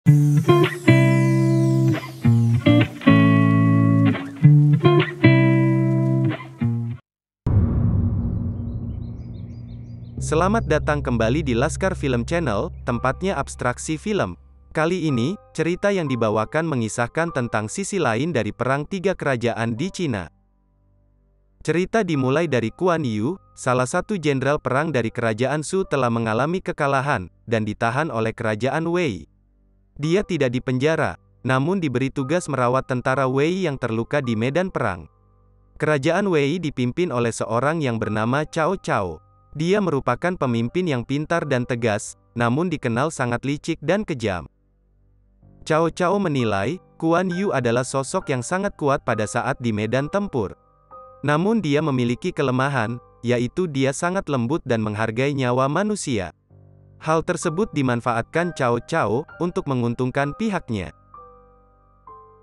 Selamat datang kembali di Laskar Film Channel, tempatnya abstraksi film. Kali ini, cerita yang dibawakan mengisahkan tentang sisi lain dari Perang Tiga Kerajaan di Cina. Cerita dimulai dari Guan Yu, salah satu jenderal perang dari Kerajaan Shu telah mengalami kekalahan, dan ditahan oleh Kerajaan Wei. Dia tidak dipenjara, namun diberi tugas merawat tentara Wei yang terluka di medan perang. Kerajaan Wei dipimpin oleh seorang yang bernama Cao Cao. Dia merupakan pemimpin yang pintar dan tegas, namun dikenal sangat licik dan kejam. Cao Cao menilai, Guan Yu adalah sosok yang sangat kuat pada saat di medan tempur. Namun dia memiliki kelemahan, yaitu dia sangat lembut dan menghargai nyawa manusia. Hal tersebut dimanfaatkan Cao Cao untuk menguntungkan pihaknya.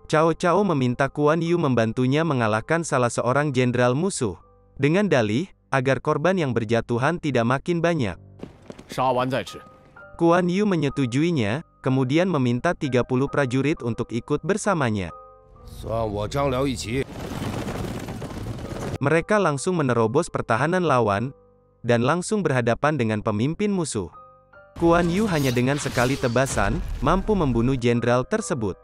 Cao Cao meminta Guan Yu membantunya mengalahkan salah seorang jenderal musuh. Dengan dalih, agar korban yang berjatuhan tidak makin banyak. Guan Yu menyetujuinya, kemudian meminta 30 prajurit untuk ikut bersamanya. Mereka langsung menerobos pertahanan lawan, dan langsung berhadapan dengan pemimpin musuh. Guan Yu hanya dengan sekali tebasan, mampu membunuh jenderal tersebut.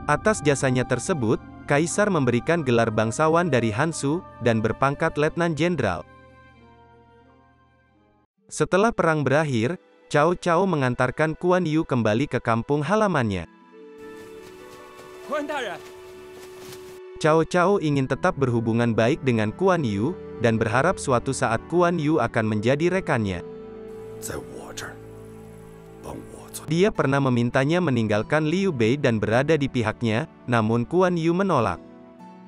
Atas jasanya tersebut, Kaisar memberikan gelar bangsawan dari Hansu, dan berpangkat letnan jenderal. Setelah perang berakhir, Cao Cao mengantarkan Guan Yu kembali ke kampung halamannya. Cao Cao ingin tetap berhubungan baik dengan Guan Yu, dan berharap suatu saat Guan Yu akan menjadi rekannya. Dia pernah memintanya meninggalkan Liu Bei dan berada di pihaknya, namun Guan Yu menolak.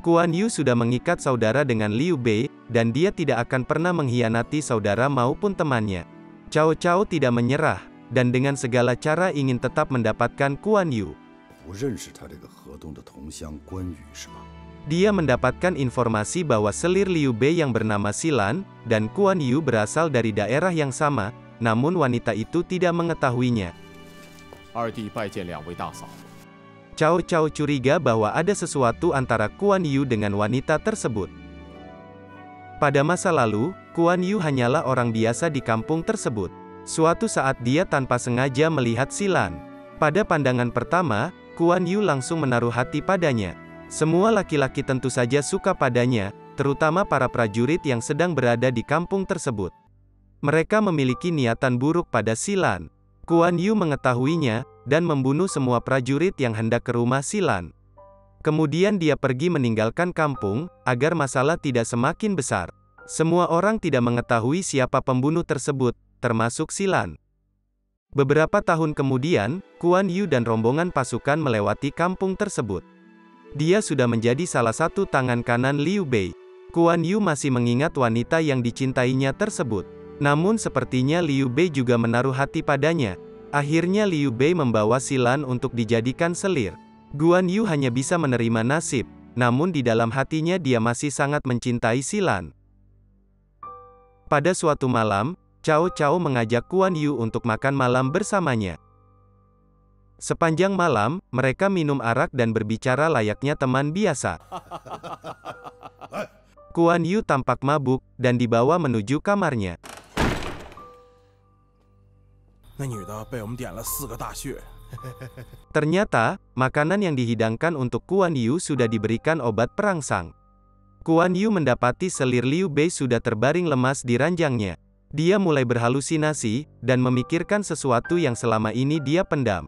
Guan Yu sudah mengikat saudara dengan Liu Bei, dan dia tidak akan pernah mengkhianati saudara maupun temannya. Cao Cao tidak menyerah, dan dengan segala cara ingin tetap mendapatkan Guan Yu. Dia mendapatkan informasi bahwa selir Liu Bei yang bernama Silan, dan Guan Yu berasal dari daerah yang sama, namun wanita itu tidak mengetahuinya. Cao Cao curiga bahwa ada sesuatu antara Guan Yu dengan wanita tersebut. Pada masa lalu, Guan Yu hanyalah orang biasa di kampung tersebut. Suatu saat dia tanpa sengaja melihat Silan. Pada pandangan pertama, Guan Yu langsung menaruh hati padanya. Semua laki-laki tentu saja suka padanya, terutama para prajurit yang sedang berada di kampung tersebut. Mereka memiliki niatan buruk pada Silan. Guan Yu mengetahuinya, dan membunuh semua prajurit yang hendak ke rumah Silan. Kemudian dia pergi meninggalkan kampung, agar masalah tidak semakin besar. Semua orang tidak mengetahui siapa pembunuh tersebut, termasuk Silan. Beberapa tahun kemudian, Guan Yu dan rombongan pasukan melewati kampung tersebut. Dia sudah menjadi salah satu tangan kanan Liu Bei. Guan Yu masih mengingat wanita yang dicintainya tersebut. Namun sepertinya Liu Bei juga menaruh hati padanya. Akhirnya Liu Bei membawa Silan untuk dijadikan selir. Guan Yu hanya bisa menerima nasib, namun di dalam hatinya dia masih sangat mencintai Silan. Pada suatu malam, Cao Cao mengajak Guan Yu untuk makan malam bersamanya. Sepanjang malam, mereka minum arak dan berbicara layaknya teman biasa. Guan Yu tampak mabuk, dan dibawa menuju kamarnya. Ternyata, makanan yang dihidangkan untuk Guan Yu sudah diberikan obat perangsang. Guan Yu mendapati selir Liu Bei sudah terbaring lemas di ranjangnya. Dia mulai berhalusinasi, dan memikirkan sesuatu yang selama ini dia pendam.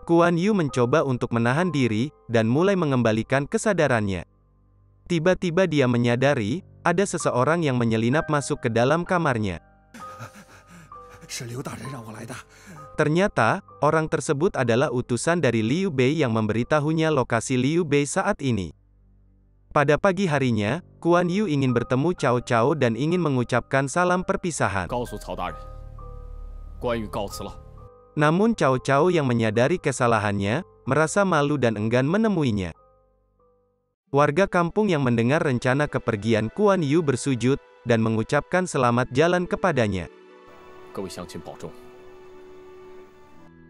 Guan Yu mencoba untuk menahan diri, dan mulai mengembalikan kesadarannya. Tiba-tiba dia menyadari, ada seseorang yang menyelinap masuk ke dalam kamarnya. Ternyata, orang tersebut adalah utusan dari Liu Bei yang memberitahunya lokasi Liu Bei saat ini. Pada pagi harinya, Guan Yu ingin bertemu Cao Cao dan ingin mengucapkan salam perpisahan. Namun Cao Cao yang menyadari kesalahannya, merasa malu dan enggan menemuinya. Warga kampung yang mendengar rencana kepergian Guan Yu bersujud, dan mengucapkan selamat jalan kepadanya. 各位乡亲保重。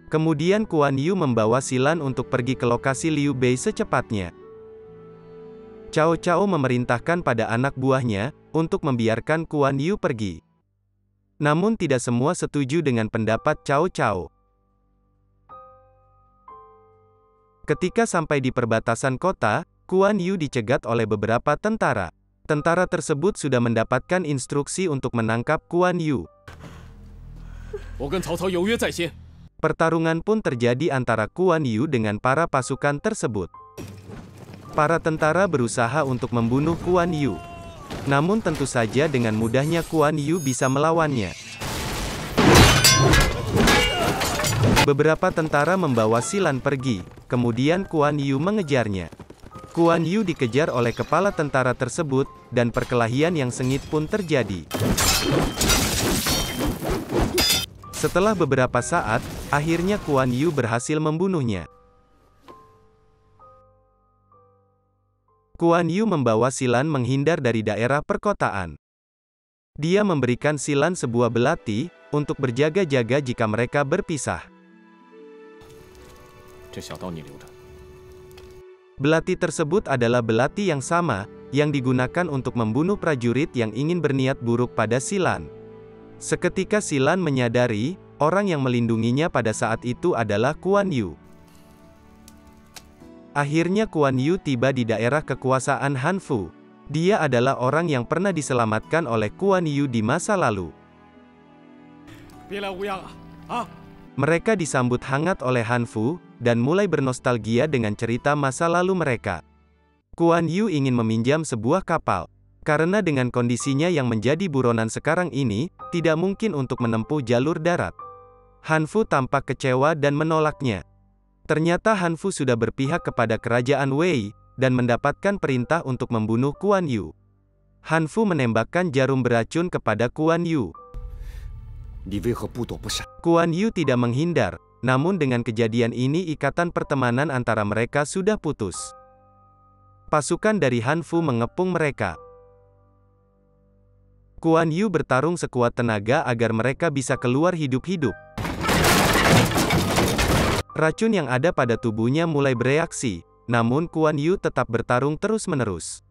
Kemudian Kuan Yu membawa Silan untuk pergi ke lokasi Liu Bei secepatnya. Cao Cao memerintahkan pada anak buahnya untuk membiarkan Kuan Yu pergi. Namun tidak semua setuju dengan pendapat Cao Cao. Ketika sampai di perbatasan kota, Kuan Yu dicegat oleh beberapa tentara. Tentara tersebut sudah mendapatkan instruksi untuk menangkap Kuan Yu. 我跟曹操有约在先。 Pertarungan pun terjadi antara Kuan Yu dengan para pasukan tersebut. Para tentara berusaha untuk membunuh Kuan Yu. Namun tentu saja dengan mudahnya Kuan Yu bisa melawannya. Beberapa tentara membawa Silan pergi, kemudian Kuan Yu mengejarnya. Kuan Yu dikejar oleh kepala tentara tersebut, dan perkelahian yang sengit pun terjadi. Setelah beberapa saat, akhirnya Kuan Yu berhasil membunuhnya. Kuan Yu membawa Silan menghindar dari daerah perkotaan. Dia memberikan Silan sebuah belati, untuk berjaga-jaga jika mereka berpisah. 这小刀你留着。 Belati tersebut adalah belati yang sama, yang digunakan untuk membunuh prajurit yang ingin berniat buruk pada Silan. Seketika Silan menyadari, orang yang melindunginya pada saat itu adalah Kuan Yu. Akhirnya Kuan Yu tiba di daerah kekuasaan Han Fu. Dia adalah orang yang pernah diselamatkan oleh Kuan Yu di masa lalu. Mereka disambut hangat oleh Han Fu, dan mulai bernostalgia dengan cerita masa lalu mereka. Kuan Yu ingin meminjam sebuah kapal. Karena dengan kondisinya yang menjadi buronan sekarang ini, tidak mungkin untuk menempuh jalur darat. Han Fu tampak kecewa dan menolaknya. Ternyata Han Fu sudah berpihak kepada kerajaan Wei, dan mendapatkan perintah untuk membunuh Kuan Yu. Han Fu menembakkan jarum beracun kepada Kuan Yu. Kuan Yu tidak menghindar, namun dengan kejadian ini ikatan pertemanan antara mereka sudah putus. Pasukan dari Han Fu mengepung mereka. Kuan Yu bertarung sekuat tenaga agar mereka bisa keluar hidup-hidup. Racun yang ada pada tubuhnya mulai bereaksi, namun Kuan Yu tetap bertarung terus-menerus.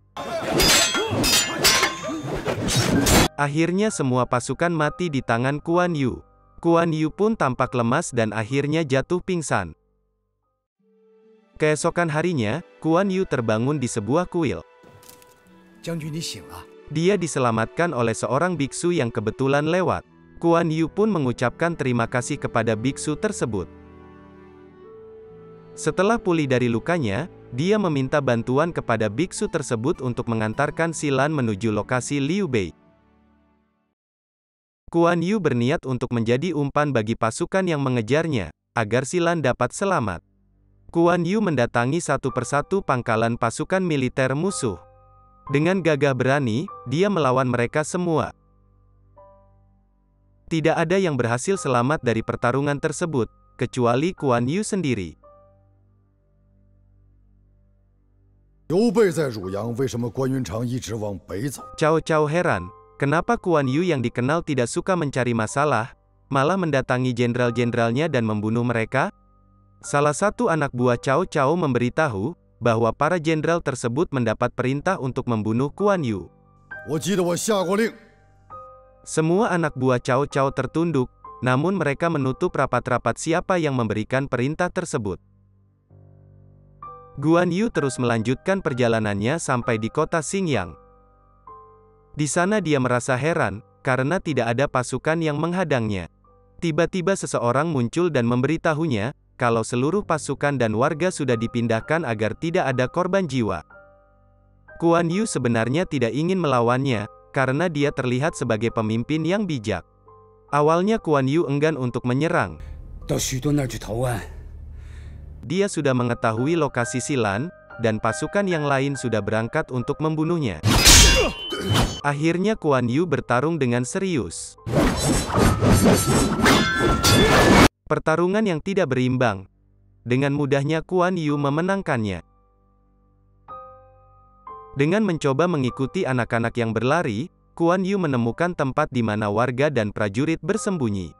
Akhirnya semua pasukan mati di tangan Kuan Yu. Kuan Yu pun tampak lemas dan akhirnya jatuh pingsan. Keesokan harinya, Kuan Yu terbangun di sebuah kuil. Dia diselamatkan oleh seorang biksu yang kebetulan lewat. Kuan Yu pun mengucapkan terima kasih kepada biksu tersebut. Setelah pulih dari lukanya, dia meminta bantuan kepada biksu tersebut untuk mengantarkan Silan menuju lokasi Liu Bei. Kuan Yu berniat untuk menjadi umpan bagi pasukan yang mengejarnya, agar Silan dapat selamat. Kuan Yu mendatangi satu persatu pangkalan pasukan militer musuh. Dengan gagah berani, dia melawan mereka semua. Tidak ada yang berhasil selamat dari pertarungan tersebut, kecuali Kuan Yu sendiri. Cao Cao heran, kenapa Kuan Yu yang dikenal tidak suka mencari masalah, malah mendatangi jenderal-jenderalnya dan membunuh mereka? Salah satu anak buah Cao Cao memberitahu, bahwa para jenderal tersebut mendapat perintah untuk membunuh Kuan Yu. Semua anak buah Cao Cao tertunduk, namun mereka menutup rapat-rapat siapa yang memberikan perintah tersebut. Guan Yu terus melanjutkan perjalanannya sampai di kota Xingyang. Di sana dia merasa heran, karena tidak ada pasukan yang menghadangnya. Tiba-tiba seseorang muncul dan memberitahunya, kalau seluruh pasukan dan warga sudah dipindahkan agar tidak ada korban jiwa. Kuan Yu sebenarnya tidak ingin melawannya, karena dia terlihat sebagai pemimpin yang bijak. Awalnya Kuan Yu enggan untuk menyerang. Dia sudah mengetahui lokasi Silan, dan pasukan yang lain sudah berangkat untuk membunuhnya. Akhirnya Kuan Yu bertarung dengan serius. Pertarungan yang tidak berimbang. Dengan mudahnya Kuan Yu memenangkannya. Dengan mencoba mengikuti anak-anak yang berlari, Kuan Yu menemukan tempat di mana warga dan prajurit bersembunyi.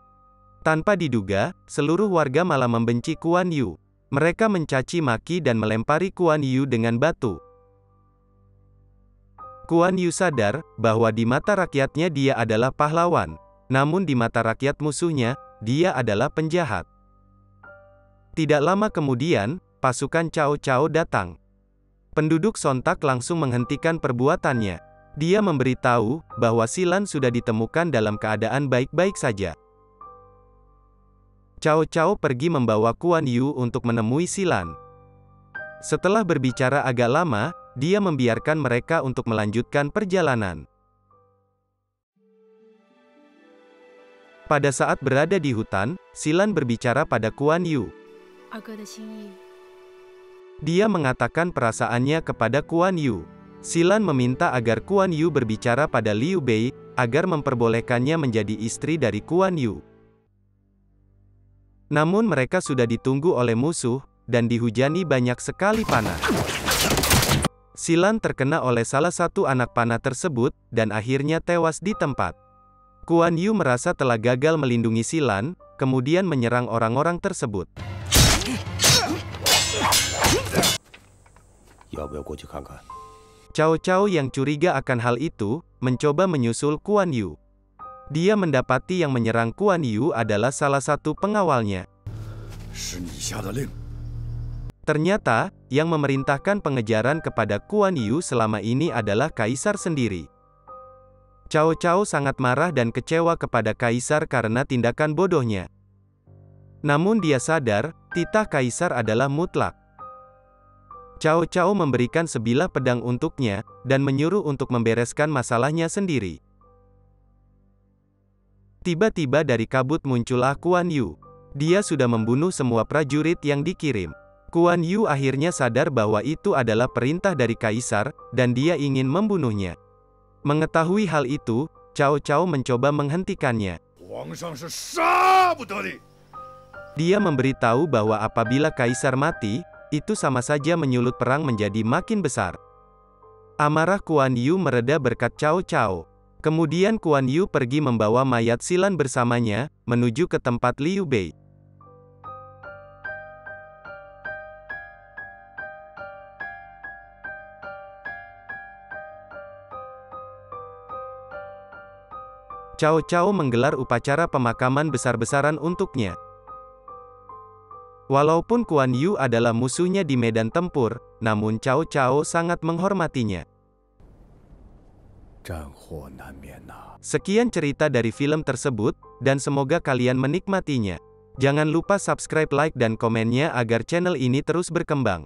Tanpa diduga, seluruh warga malah membenci Kuan Yu. Mereka mencaci maki dan melempari Kuan Yu dengan batu. Kuan Yu sadar bahwa di mata rakyatnya dia adalah pahlawan, namun di mata rakyat musuhnya, dia adalah penjahat. Tidak lama kemudian, pasukan Cao Cao datang. Penduduk sontak langsung menghentikan perbuatannya. Dia memberitahu bahwa Silan sudah ditemukan dalam keadaan baik-baik saja. Cao Cao pergi membawa Kuan Yu untuk menemui Silan. Setelah berbicara agak lama, dia membiarkan mereka untuk melanjutkan perjalanan. Pada saat berada di hutan, Silan berbicara pada Kuan Yu. Dia mengatakan perasaannya kepada Kuan Yu. Silan meminta agar Kuan Yu berbicara pada Liu Bei, agar memperbolehkannya menjadi istri dari Kuan Yu. Namun mereka sudah ditunggu oleh musuh, dan dihujani banyak sekali panah. Silan terkena oleh salah satu anak panah tersebut, dan akhirnya tewas di tempat. Kuan Yu merasa telah gagal melindungi Silan, kemudian menyerang orang-orang tersebut. Cao Cao yang curiga akan hal itu, mencoba menyusul Kuan Yu. Dia mendapati yang menyerang Kuan Yu adalah salah satu pengawalnya. Ternyata, yang memerintahkan pengejaran kepada Kuan Yu selama ini adalah Kaisar sendiri. Cao Cao sangat marah dan kecewa kepada Kaisar karena tindakan bodohnya. Namun dia sadar, titah Kaisar adalah mutlak. Cao Cao memberikan sebilah pedang untuknya, dan menyuruh untuk membereskan masalahnya sendiri. Tiba-tiba dari kabut muncullah Kuan Yu. Dia sudah membunuh semua prajurit yang dikirim. Kuan Yu akhirnya sadar bahwa itu adalah perintah dari Kaisar, dan dia ingin membunuhnya. Mengetahui hal itu, Cao Cao mencoba menghentikannya. Dia memberitahu bahwa apabila Kaisar mati, itu sama saja menyulut perang menjadi makin besar. Amarah Kuan Yu mereda berkat Cao Cao. Kemudian Kuan Yu pergi membawa mayat Silan bersamanya, menuju ke tempat Liu Bei. Cao Cao menggelar upacara pemakaman besar-besaran untuknya. Walaupun Kuan Yu adalah musuhnya di medan tempur, namun Cao Cao sangat menghormatinya. Sekian cerita dari film tersebut, dan semoga kalian menikmatinya. Jangan lupa subscribe, like, dan komennya agar channel ini terus berkembang.